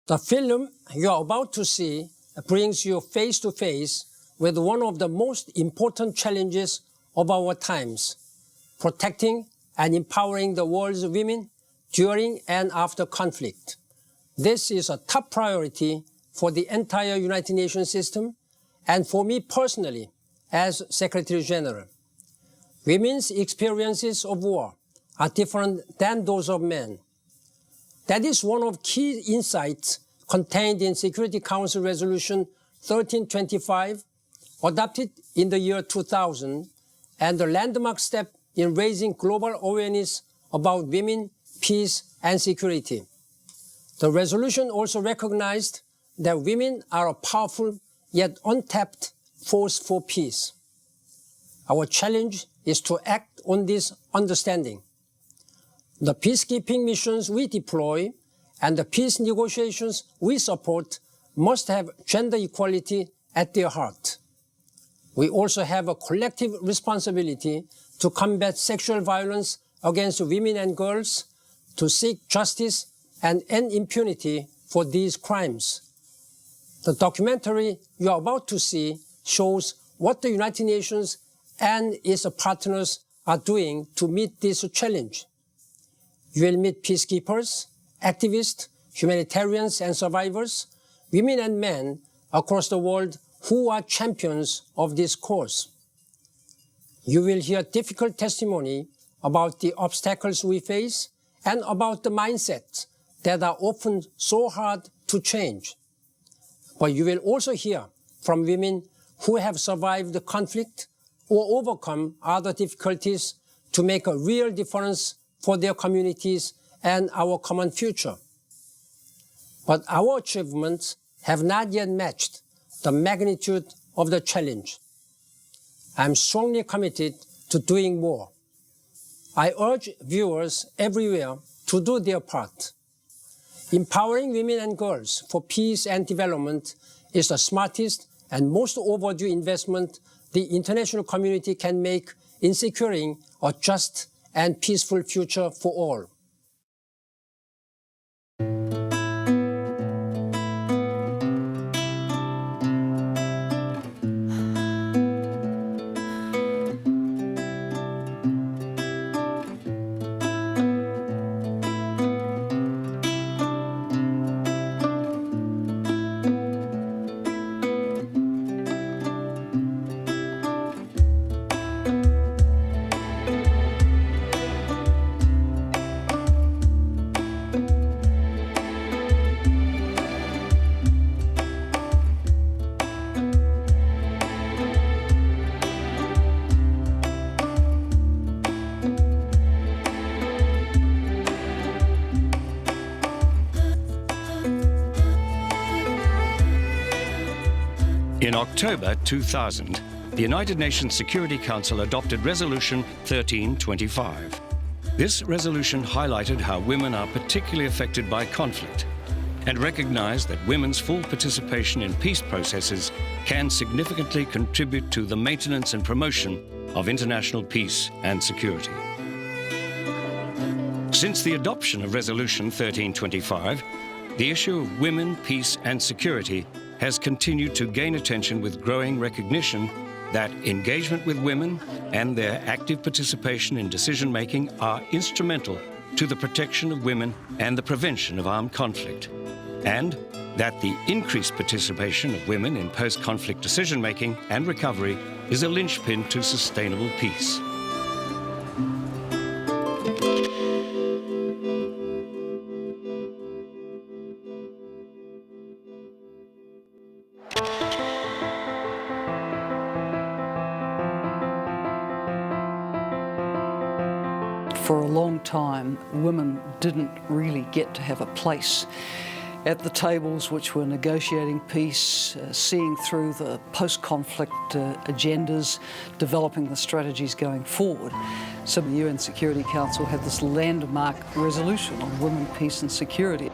The film you are about to see brings you face to face with one of the most important challenges of our times, protecting and empowering the world's women during and after conflict. This is a top priority for the entire United Nations system and for me personally as Secretary General. Women's experiences of war are different than those of men. That is one of key insights contained in Security Council Resolution 1325, adopted in the year 2000, and the landmark step in raising global awareness about women, peace, and security. The resolution also recognized that women are a powerful yet untapped force for peace. Our challenge is to act on this understanding. The peacekeeping missions we deploy and the peace negotiations we support must have gender equality at their heart. We also have a collective responsibility to combat sexual violence against women and girls, to seek justice and end impunity for these crimes. The documentary you are about to see shows what the United Nations and its partners are doing to meet this challenge. You will meet peacekeepers, activists, humanitarians and survivors, women and men across the world who are champions of this cause. You will hear difficult testimony about the obstacles we face and about the mindsets that are often so hard to change. But you will also hear from women who have survived the conflict or overcome other difficulties to make a real difference for their communities and our common future. But our achievements have not yet matched the magnitude of the challenge. I'm strongly committed to doing more. I urge viewers everywhere to do their part. Empowering women and girls for peace and development is the smartest and most overdue investment the international community can make in securing a just and peaceful future for all. In October 2000, the United Nations Security Council adopted Resolution 1325. This resolution highlighted how women are particularly affected by conflict and recognized that women's full participation in peace processes can significantly contribute to the maintenance and promotion of international peace and security. Since the adoption of Resolution 1325, the issue of women, peace and security has continued to gain attention with growing recognition that engagement with women and their active participation in decision-making are instrumental to the protection of women and the prevention of armed conflict, and that the increased participation of women in post-conflict decision-making and recovery is a linchpin to sustainable peace. For a long time, women didn't really get to have a place at the tables which were negotiating peace, seeing through the post-conflict agendas, developing the strategies going forward. So the UN Security Council had this landmark resolution on women, peace and security.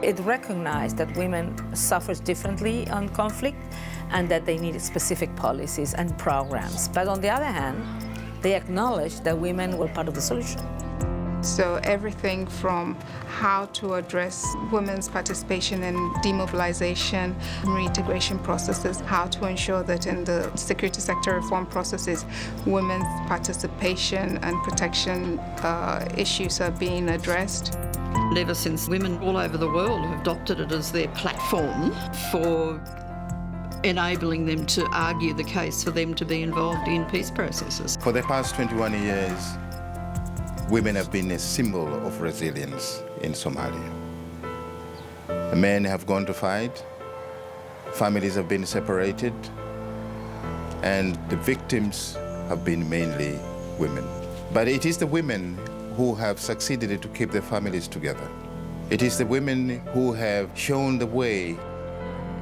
It recognized that women suffer differently on conflict and that they needed specific policies and programs. But on the other hand, they acknowledged that women were part of the solution. So everything from how to address women's participation in demobilization, reintegration processes, how to ensure that in the security sector reform processes, women's participation and protection issues are being addressed. Ever since, women all over the world have adopted it as their platform for enabling them to argue the case for them to be involved in peace processes. For the past 21 years, women have been a symbol of resilience in Somalia. Men have gone to fight, families have been separated, and the victims have been mainly women. But it is the women who have succeeded to keep their families together. It is the women who have shown the way.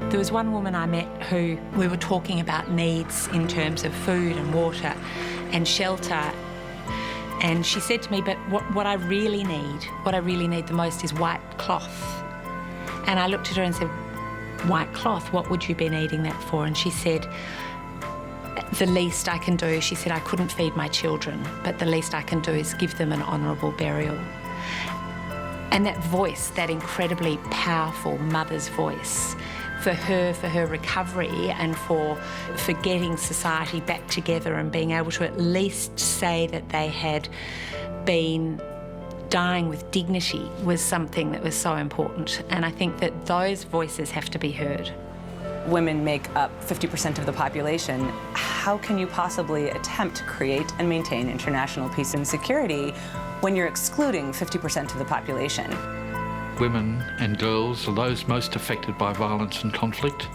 There was one woman I met who we were talking about needs in terms of food and water and shelter. And she said to me, but what I really need the most is white cloth. And I looked at her and said, white cloth, what would you be needing that for? And she said, the least I can do, she said, I couldn't feed my children, but the least I can do is give them an honourable burial. And that voice, that incredibly powerful mother's voice, for her recovery and for getting society back together and being able to at least say that they had been dying with dignity was something that was so important. And I think that those voices have to be heard. Women make up 50% of the population. How can you possibly attempt to create and maintain international peace and security when you're excluding 50% of the population? Women and girls are those most affected by violence and conflict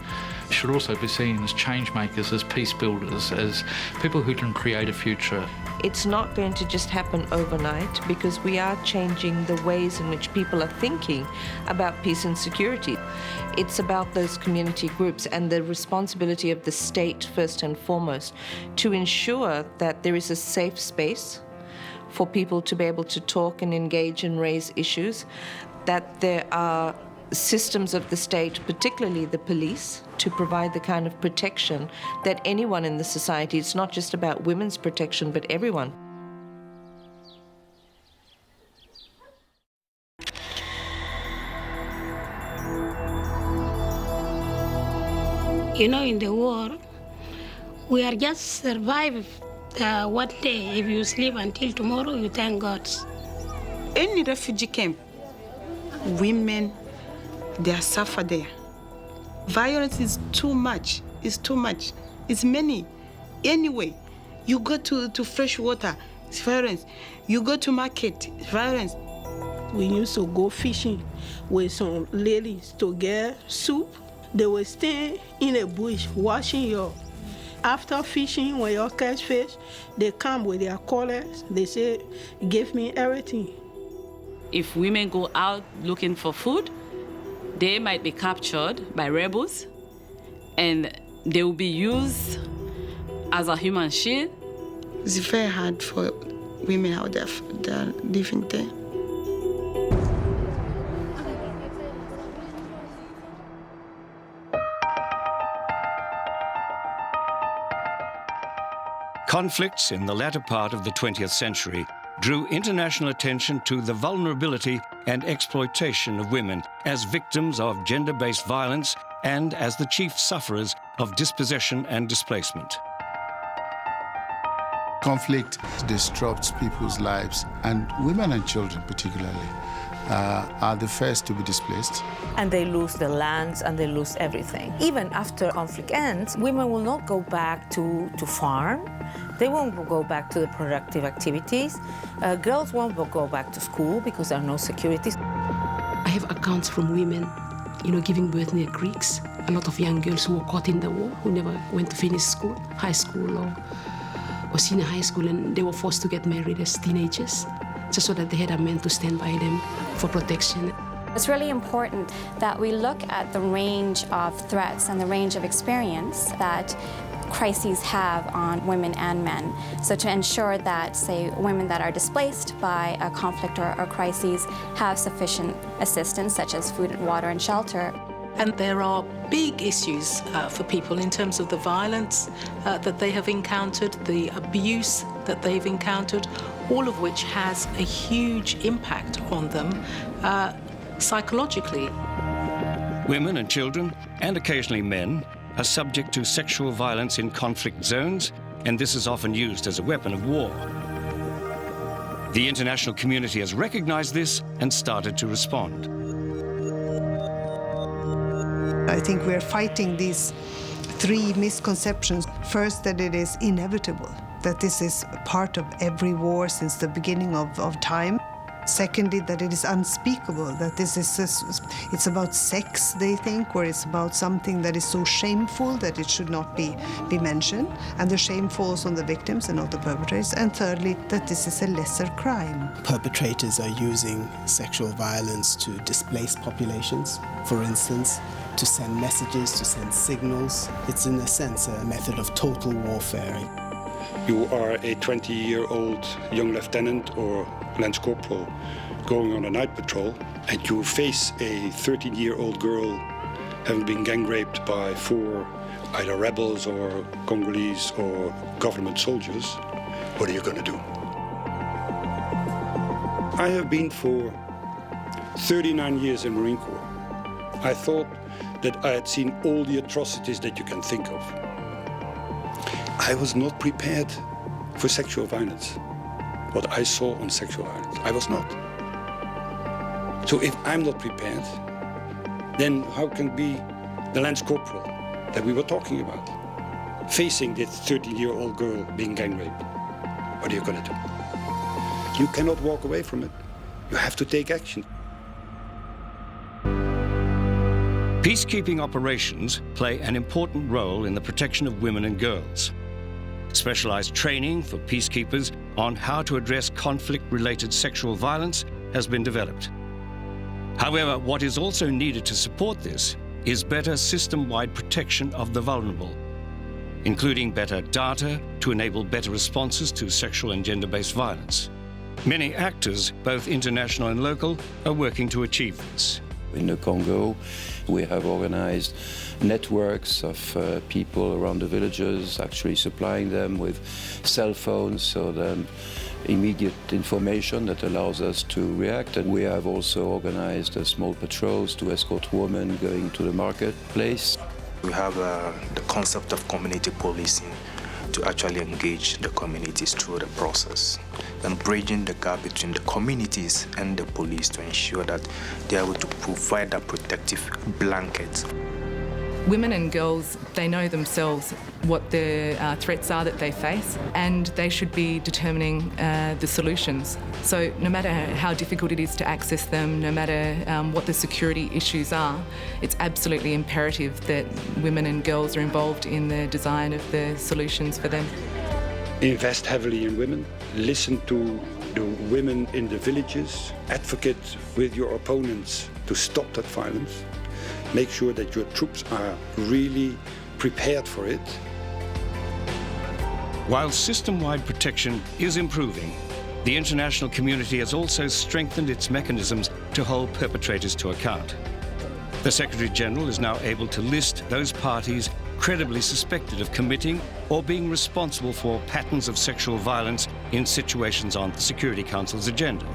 should also be seen as change makers, as peace builders, as people who can create a future. It's not going to just happen overnight because we are changing the ways in which people are thinking about peace and security. It's about those community groups and the responsibility of the state first and foremost to ensure that there is a safe space for people to be able to talk and engage and raise issues, that there are systems of the state, particularly the police, to provide the kind of protection that anyone in the society, it's not just about women's protection, but everyone. You know, in the war, we are just survive one day. If you sleep until tomorrow, you thank God. Any refugee camp, women, they are suffer there. Violence is too much. It's too much. It's many. Anyway, you go to fresh water, it's violence. You go to market, it's violence. We used to go fishing with some ladies to get soup. They were staying in a bush washing your. After fishing, when you catch fish, they come with their collars. They say, give me everything. If women go out looking for food, they might be captured by rebels and they will be used as a human shield. It's very hard for women out there that are living there. Conflicts in the latter part of the 20th century drew international attention to the vulnerability and exploitation of women as victims of gender-based violence and as the chief sufferers of dispossession and displacement. Conflict disrupts people's lives, and women and children particularly are the first to be displaced. And they lose their lands and they lose everything. Even after conflict ends, women will not go back to farm. They won't go back to the productive activities. Girls won't go back to school because there are no securities. I have accounts from women, giving birth near creeks. A lot of young girls who were caught in the war, who never went to finish school, high school or senior high school, and they were forced to get married as teenagers, just so that they had a man to stand by them for protection. It's really important that we look at the range of threats and the range of experience that crises have on women and men. So to ensure that, say, women that are displaced by a conflict or crises have sufficient assistance, such as food, water, and shelter. And there are big issues for people in terms of the violence that they have encountered, the abuse that they've encountered, all of which has a huge impact on them psychologically. Women and children, and occasionally men, are subject to sexual violence in conflict zones, and this is often used as a weapon of war. The international community has recognized this and started to respond. I think we're fighting these three misconceptions. First, that it is inevitable, that this is a part of every war since the beginning of time. Secondly, that it is unspeakable, that this is it's about sex, they think, or it's about something that is so shameful that it should not be mentioned, and the shame falls on the victims and not the perpetrators. And thirdly, that this is a lesser crime. Perpetrators are using sexual violence to displace populations, for instance, to send messages, to send signals. It's in a sense a method of total warfare. You are a 20-year-old young lieutenant or lance corporal going on a night patrol, and you face a 13-year-old girl having been gang raped by 4 either rebels or Congolese or government soldiers. What are you going to do? I have been for 39 years in Marine Corps. I thought that I had seen all the atrocities that you can think of. I was not prepared for sexual violence. What I saw on sexual violence, I was not. So if I'm not prepared, then how can be the lance corporal that we were talking about, facing this 13-year-old girl being gang raped? What are you going to do? You cannot walk away from it. You have to take action. Peacekeeping operations play an important role in the protection of women and girls. Specialized training for peacekeepers on how to address conflict-related sexual violence has been developed. However, what is also needed to support this is better system-wide protection of the vulnerable, including better data to enable better responses to sexual and gender-based violence. Many actors, both international and local, are working to achieve this. In the Congo, we have organized networks of people around the villages, actually supplying them with cell phones, so then immediate information that allows us to react. And we have also organized small patrols to escort women going to the marketplace. We have the concept of community policing to actually engage the communities through the process and bridging the gap between the communities and the police to ensure that they are able to provide that protective blanket. Women and girls, they know themselves what the threats are that they face, and they should be determining the solutions. So no matter how difficult it is to access them, no matter what the security issues are, it's absolutely imperative that women and girls are involved in the design of the solutions for them. Invest heavily in women, listen to the women in the villages, advocate with your opponents to stop that violence. Make sure that your troops are really prepared for it. While system-wide protection is improving, the international community has also strengthened its mechanisms to hold perpetrators to account. The Secretary-General is now able to list those parties credibly suspected of committing or being responsible for patterns of sexual violence in situations on the Security Council's agenda.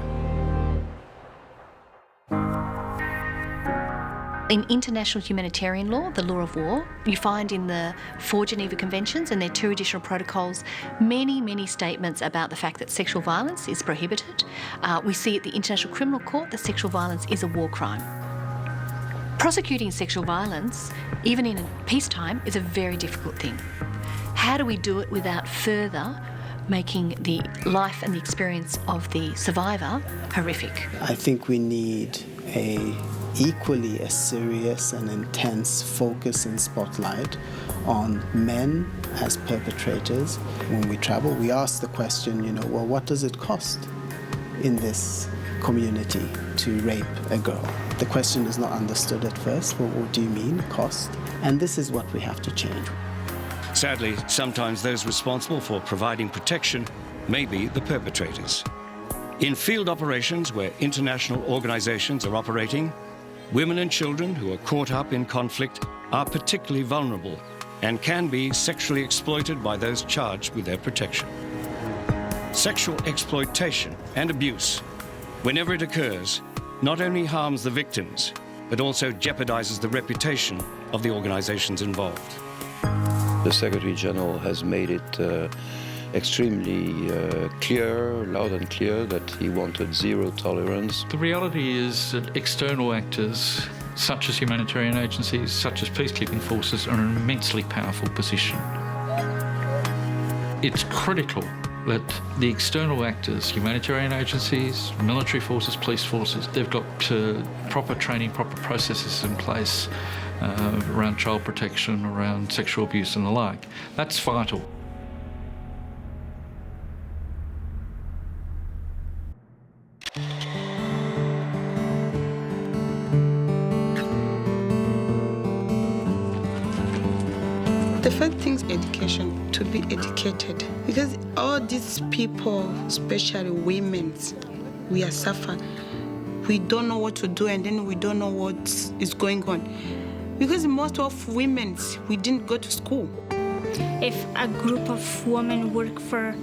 In international humanitarian law, the law of war, you find in the 4 Geneva Conventions and their 2 additional protocols many statements about the fact that sexual violence is prohibited. We see at the International Criminal Court that sexual violence is a war crime. Prosecuting sexual violence, even in peacetime, is a very difficult thing. How do we do it without further making the life and the experience of the survivor horrific? I think we need equally as serious and intense focus and spotlight on men as perpetrators. When we travel, we ask the question, well, what does it cost in this community to rape a girl? The question is not understood at first. Well, what do you mean, cost? And this is what we have to change. Sadly, sometimes those responsible for providing protection may be the perpetrators. In field operations where international organizations are operating, women and children who are caught up in conflict are particularly vulnerable and can be sexually exploited by those charged with their protection. Sexual exploitation and abuse, whenever it occurs, not only harms the victims, but also jeopardizes the reputation of the organizations involved. The Secretary General has made it extremely clear, loud and clear, that he wanted zero tolerance. The reality is that external actors, such as humanitarian agencies, such as peacekeeping forces, are in an immensely powerful position. It's critical that the external actors, humanitarian agencies, military forces, police forces, they've got proper training, proper processes in place around child protection, around sexual abuse and the like. That's vital. The first thing is education, to be educated. Because all these people, especially women, we are suffering. We don't know what to do, and then we don't know what is going on. Because most of women, we didn't go to school. If a group of women work for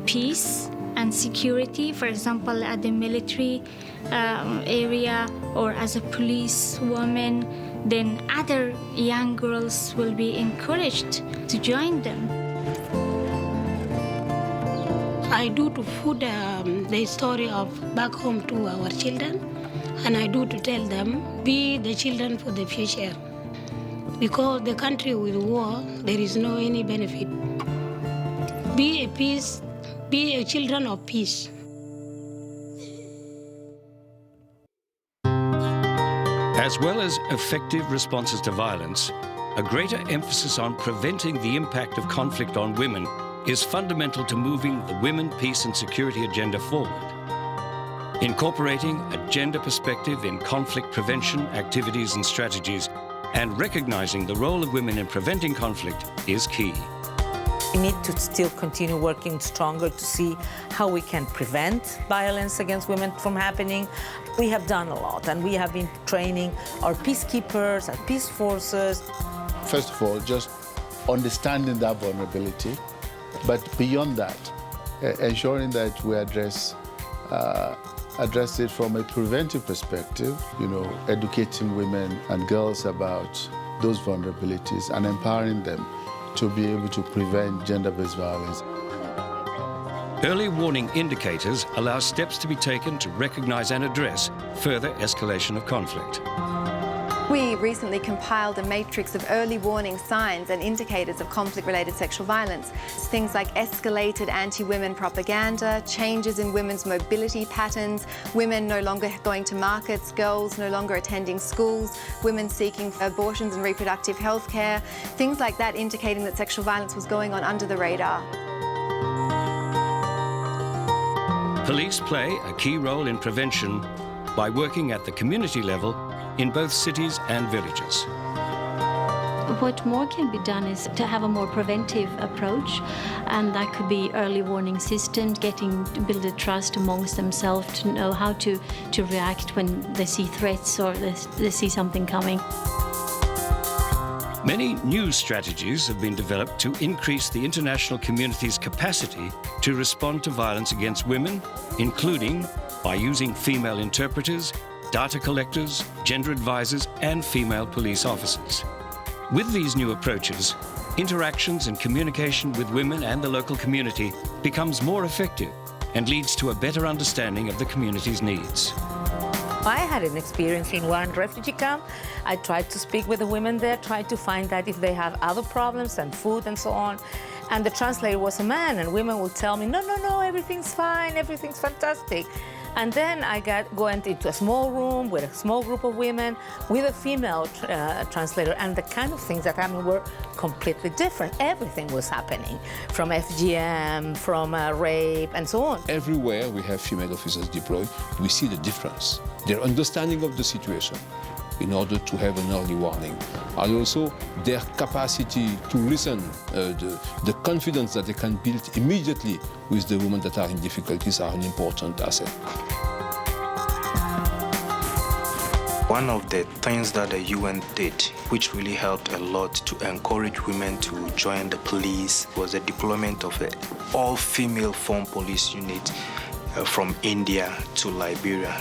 peace and security, for example, at the military area or as a police woman, then other young girls will be encouraged to join them. I do to put the story of back home to our children, and I do to tell them, be the children for the future. Because the country with war, there is no any benefit. Be a peace, be a children of peace. As well as effective responses to violence, a greater emphasis on preventing the impact of conflict on women is fundamental to moving the women, peace and security agenda forward. Incorporating a gender perspective in conflict prevention activities and strategies and recognizing the role of women in preventing conflict is key. We need to still continue working stronger to see how we can prevent violence against women from happening. We have done a lot, and we have been training our peacekeepers, our peace forces. First of all, just understanding that vulnerability, but beyond that, ensuring that we address it from a preventive perspective, educating women and girls about those vulnerabilities and empowering them to be able to prevent gender-based violence. Early warning indicators allow steps to be taken to recognize and address further escalation of conflict. We recently compiled a matrix of early warning signs and indicators of conflict-related sexual violence. Things like escalated anti-women propaganda, changes in women's mobility patterns, women no longer going to markets, girls no longer attending schools, women seeking abortions and reproductive health care, things like that indicating that sexual violence was going on under the radar. Police play a key role in prevention by working at the community level in both cities and villages. What more can be done is to have a more preventive approach, and that could be early warning systems, build a trust amongst themselves to know how to react when they see threats or they see something coming. Many new strategies have been developed to increase the international community's capacity to respond to violence against women, including by using female interpreters, data collectors, gender advisors, and female police officers. With these new approaches, interactions and communication with women and the local community becomes more effective and leads to a better understanding of the community's needs. I had an experience in one refugee camp. I tried to speak with the women there, tried to find out if they have other problems and food and so on. And the translator was a man, and women would tell me, no, everything's fine, everything's fantastic. And then I went into a small room with a small group of women with a female translator, and the kind of things that happened were completely different. Everything was happening, from FGM, from rape, and so on. Everywhere we have female officers deployed, we see the difference. Their understanding of the situation in order to have an early warning, and also their capacity to listen, the confidence that they can build immediately with the women that are in difficulties are an important asset. One of the things that the UN did, which really helped a lot to encourage women to join the police, was the deployment of an all-female formed police unit from India to Liberia.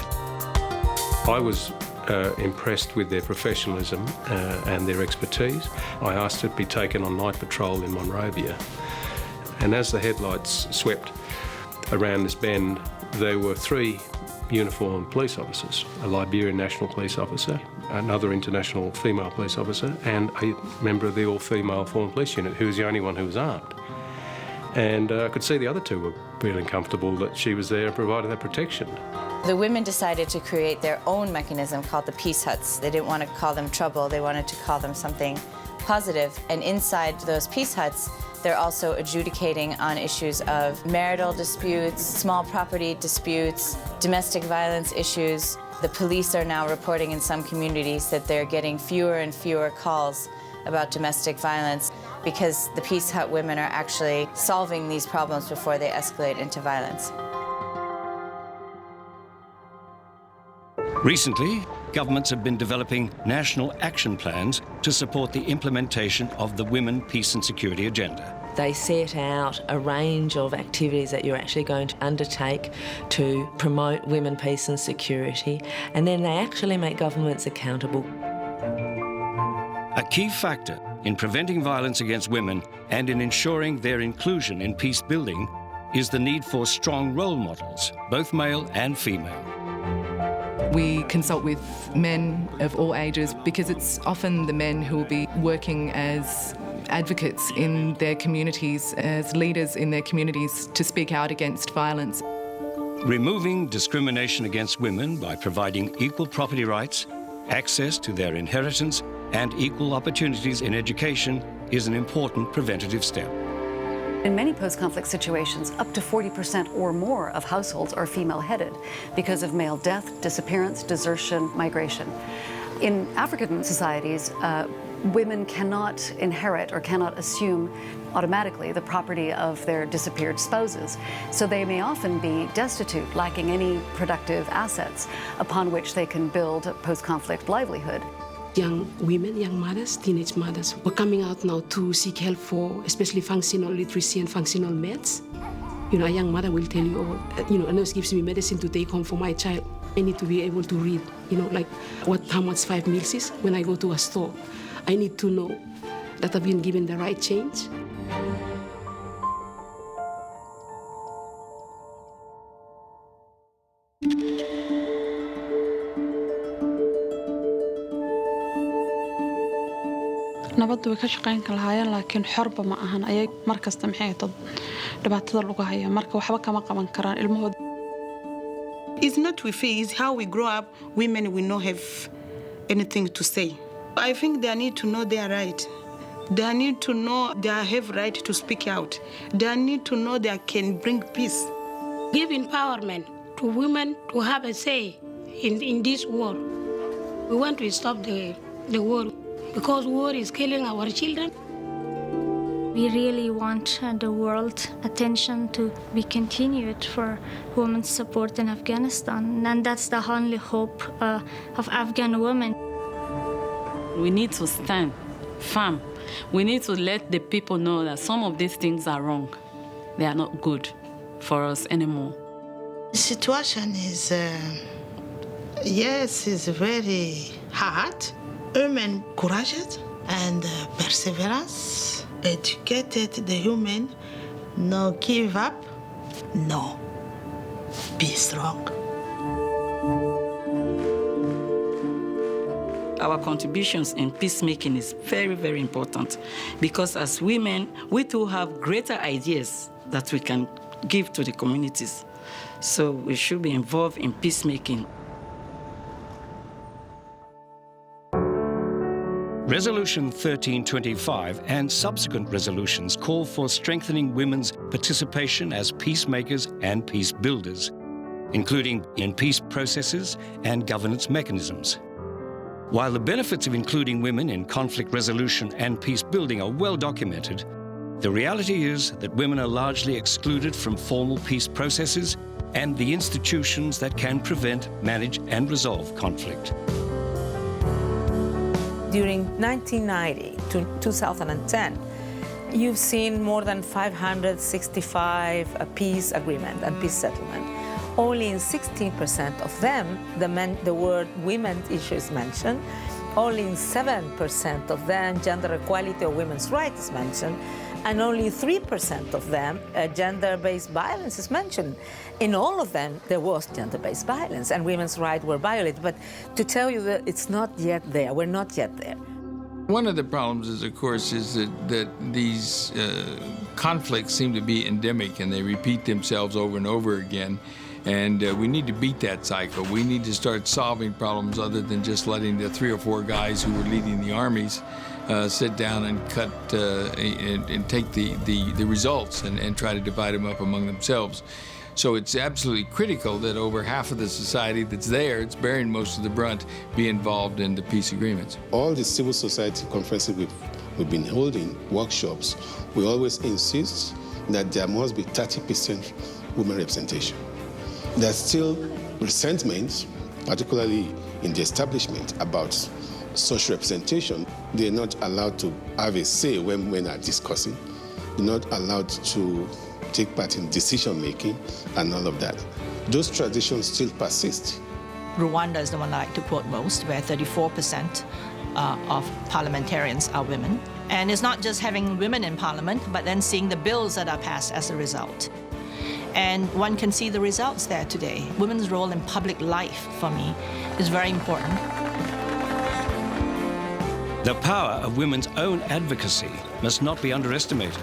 I was impressed with their professionalism and their expertise. I asked it to be taken on night patrol in Monrovia. And as the headlights swept around this bend, there were 3 uniformed police officers, a Liberian national police officer, another international female police officer, and a member of the all-female formed police unit, who was the only one who was armed. And I could see the other 2 were feeling comfortable that she was there and providing that protection. The women decided to create their own mechanism called the peace huts. They didn't want to call them trouble, they wanted to call them something positive. And inside those peace huts, they're also adjudicating on issues of marital disputes, small property disputes, domestic violence issues. The police are now reporting in some communities that they're getting fewer and fewer calls about domestic violence because the peace hut women are actually solving these problems before they escalate into violence. Recently, governments have been developing national action plans to support the implementation of the Women, Peace and Security Agenda. They set out a range of activities that you're actually going to undertake to promote women, peace and security, and then they actually make governments accountable. A key factor in preventing violence against women and in ensuring their inclusion in peace building is the need for strong role models, both male and female. We consult with men of all ages because it's often the men who will be working as advocates in their communities, as leaders in their communities to speak out against violence. Removing discrimination against women by providing equal property rights, access to their inheritance, and equal opportunities in education is an important preventative step. In many post-conflict situations, up to 40% or more of households are female-headed because of male death, disappearance, desertion, migration. In African societies, women cannot inherit or cannot assume automatically the property of their disappeared spouses. So they may often be destitute, lacking any productive assets upon which they can build a post-conflict livelihood. Young women, young mothers, teenage mothers were coming out now to seek help for especially functional literacy and functional meds. You know, a young mother will tell you, oh, you know, a nurse gives me medicine to take home for my child. I need to be able to read, you know, like how much 5 meals is when I go to a store. I need to know that I've been given the right change. nabaddu way ka shaqayn lahaayeen laakiin xorba ma ahan ayay markasta maxay tad dhibaatada lagu haya marka waxba kama qaban karaan ilmahooda. It's not we feel, it's how we grow up. Women will not have anything to say. I think they need to know their right. They need to know they have right to speak out. They need to know they can bring peace. Give empowerment to women to have a say in this war. We want to stop the war because war is killing our children. We really want the world attention to be continued for women's support in Afghanistan, and that's the only hope of Afghan women. We need to stand firm. We need to let the people know that some of these things are wrong. They are not good for us anymore. The situation is, yes, it's very hard. Women courageous and perseverance. Educated the human, no give up, no, be strong. Our contributions in peacemaking is very, very important because as women, we too have greater ideas that we can give to the communities. So we should be involved in peacemaking. Resolution 1325 and subsequent resolutions call for strengthening women's participation as peacemakers and peace builders, including in peace processes and governance mechanisms. While the benefits of including women in conflict resolution and peace building are well documented, the reality is that women are largely excluded from formal peace processes and the institutions that can prevent, manage and resolve conflict. During 1990 to 2010, you've seen more than 565 peace agreements and peace settlements. Only in 16% of them, the word women issue is mentioned. Only in 7% of them, gender equality or women's rights is mentioned. And only 3% of them, gender-based violence is mentioned. In all of them, there was gender-based violence and women's rights were violated. But to tell you that it's not yet there, we're not yet there. One of the problems is, of course, is that these conflicts seem to be endemic and they repeat themselves over and over again. And we need to beat that cycle. We need to start solving problems other than just letting the 3 or 4 guys who were leading the armies sit down and cut and take the results and try to divide them up among themselves. So it's absolutely critical that over half of the society that's there, it's bearing most of the brunt, be involved in the peace agreements. All the civil society conferences we've been holding, workshops, we always insist that there must be 30% women representation. There's still resentment, particularly in the establishment, about social representation. They're not allowed to have a say when women are discussing. They're not allowed to take part in decision-making and all of that. Those traditions still persist. Rwanda is the one I like to quote most, where 34% of parliamentarians are women. And it's not just having women in parliament, but then seeing the bills that are passed as a result. And one can see the results there today. Women's role in public life, for me, is very important. The power of women's own advocacy must not be underestimated.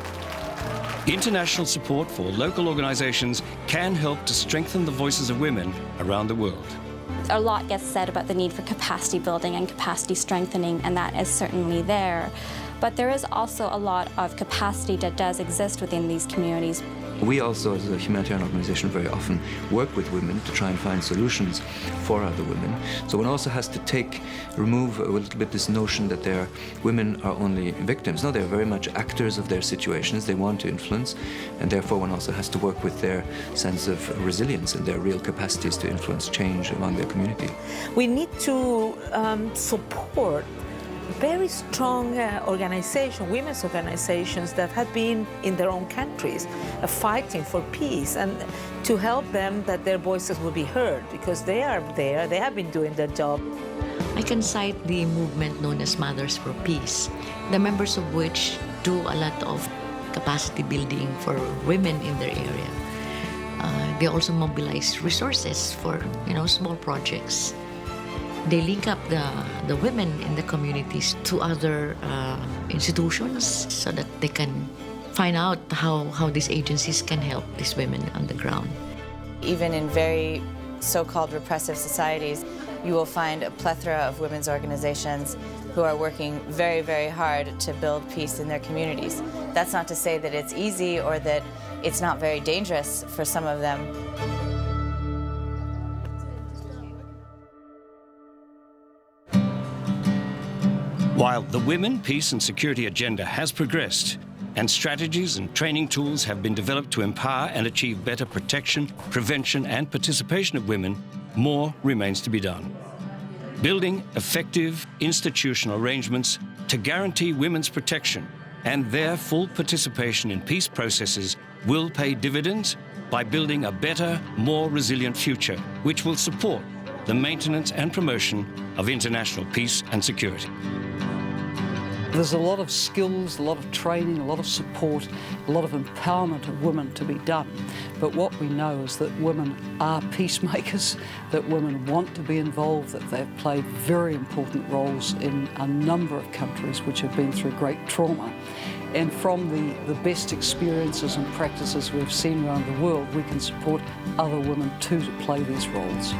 International support for local organizations can help to strengthen the voices of women around the world. A lot gets said about the need for capacity building and capacity strengthening, and that is certainly there. But there is also a lot of capacity that does exist within these communities. We also, as a humanitarian organization, very often work with women to try and find solutions for other women. So one also has to remove a little bit this notion that women are only victims. No, they're very much actors of their situations. They want to influence, and therefore one also has to work with their sense of resilience and their real capacities to influence change among their community. We need to support very strong women's organizations that have been in their own countries fighting for peace, and to help them that their voices will be heard, because they are there, they have been doing their job. I can cite the movement known as Mothers for Peace, the members of which do a lot of capacity building for women in their area. They also mobilize resources for small projects. They link up the women in the communities to other institutions so that they can find out how these agencies can help these women on the ground. Even in very so-called repressive societies, you will find a plethora of women's organizations who are working very, very hard to build peace in their communities. That's not to say that it's easy or that it's not very dangerous for some of them. While the Women, Peace and Security agenda has progressed, and strategies and training tools have been developed to empower and achieve better protection, prevention and participation of women, more remains to be done. Building effective institutional arrangements to guarantee women's protection and their full participation in peace processes will pay dividends by building a better, more resilient future, which will support the maintenance and promotion of international peace and security. There's a lot of skills, a lot of training, a lot of support, a lot of empowerment of women to be done. But what we know is that women are peacemakers, that women want to be involved, that they've played very important roles in a number of countries which have been through great trauma. And from the best experiences and practices we've seen around the world, we can support other women too to play these roles.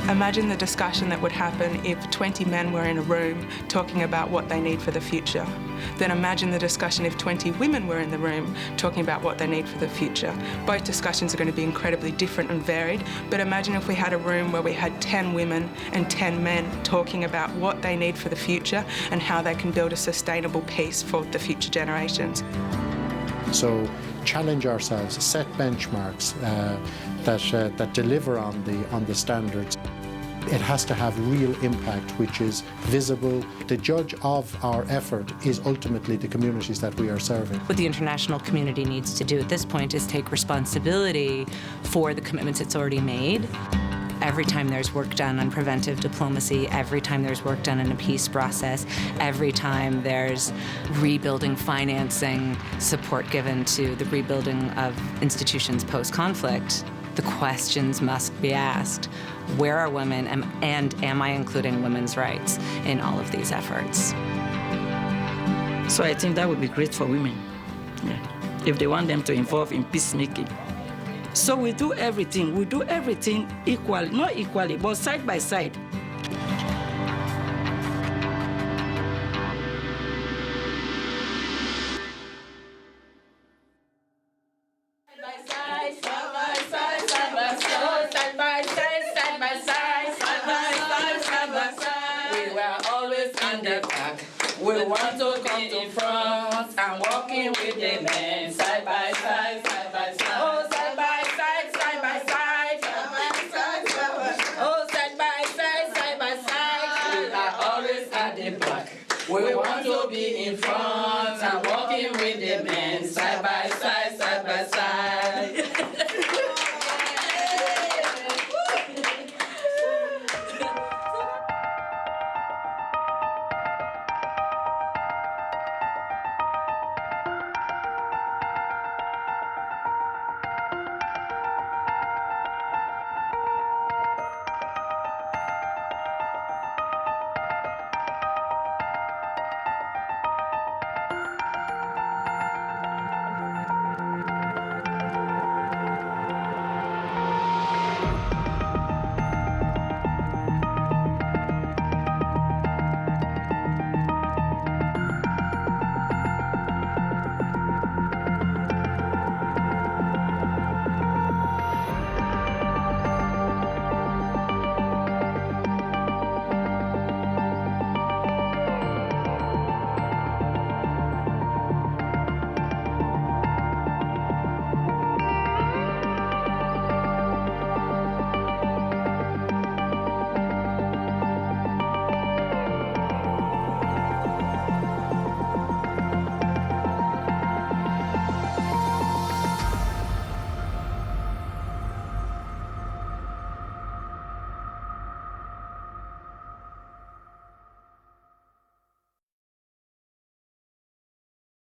Imagine the discussion that would happen if 20 men were in a room talking about what they need for the future. Then imagine the discussion if 20 women were in the room talking about what they need for the future. Both discussions are going to be incredibly different and varied, but imagine if we had a room where we had 10 women and 10 men talking about what they need for the future and how they can build a sustainable peace for the future generations. So challenge ourselves, set benchmarks that deliver on the standards. It has to have real impact, which is visible. The judge of our effort is ultimately the communities that we are serving. What the international community needs to do at this point is take responsibility for the commitments it's already made. Every time there's work done on preventive diplomacy, every time there's work done in a peace process, every time there's rebuilding financing, support given to the rebuilding of institutions post-conflict, the questions must be asked. Where are women, and am I including women's rights in all of these efforts? So I think that would be great for women, if they want them to involve in peacemaking. So we do everything equally, not equally, but side by side.